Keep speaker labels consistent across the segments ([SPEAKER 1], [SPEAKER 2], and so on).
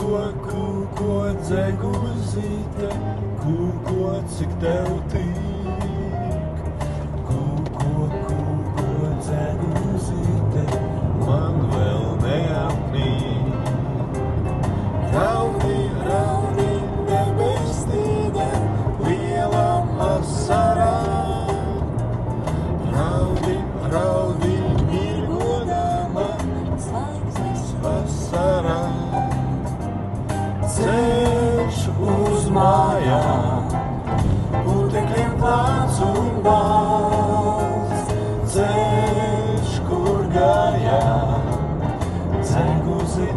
[SPEAKER 1] kūko dzeguzīte, kūko, cik tev tīk. Kūko dzeguzīte, man vēl neapnīk. Raudi, raudi, debestīne, lielam asarām. Raudi, raudi, mirgodama, zvaigznes vasarā. Ceļš uz mājām, putekļiem klāts un balts. Ceļš, kur gājām, dzeguzi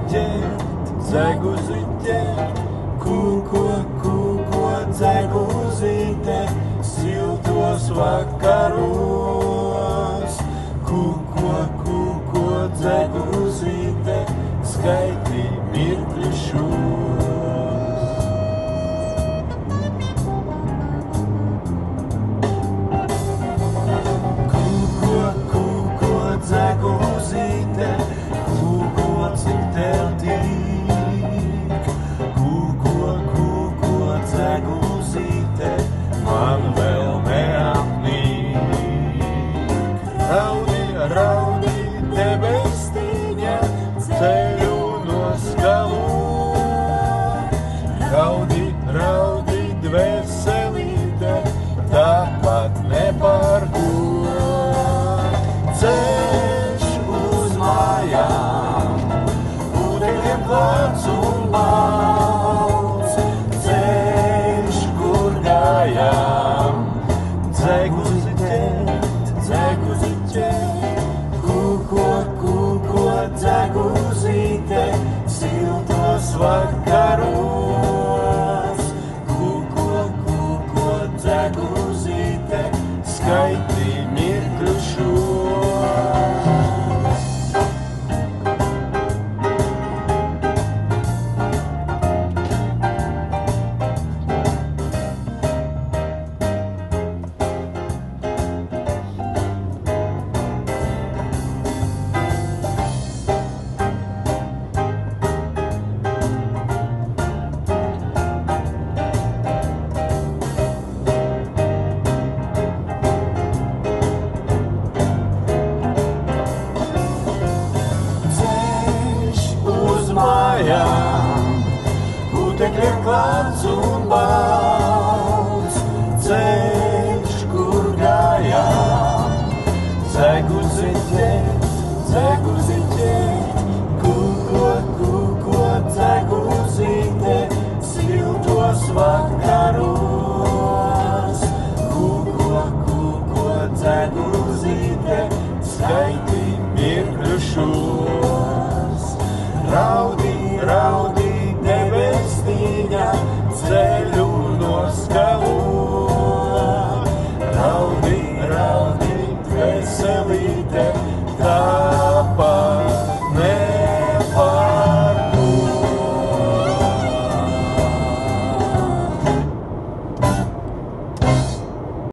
[SPEAKER 1] ķert, kūko dzeguzīte, siltos vakaros. Kūko dzeguzīte, skaitī mirkļu šos. Kūko dzeguzīte, kūko, cik tev tīk. Kūko dzeguzīte, man vēl neapnīk. Raudi, raudi, debestīņa, ceļu no skalu. Raudi, raudi, dvēselīte, tāpat ne par ko. Ceļš uz mājām, putekļiem klāts un balts. Ceļš, kur gājām, dzeguzi ķert, kūko dzeguzīte, siltos vakaros. Kūko dzeguzīte, skaitī mirkļu šos. Putekļiem klāts un balts.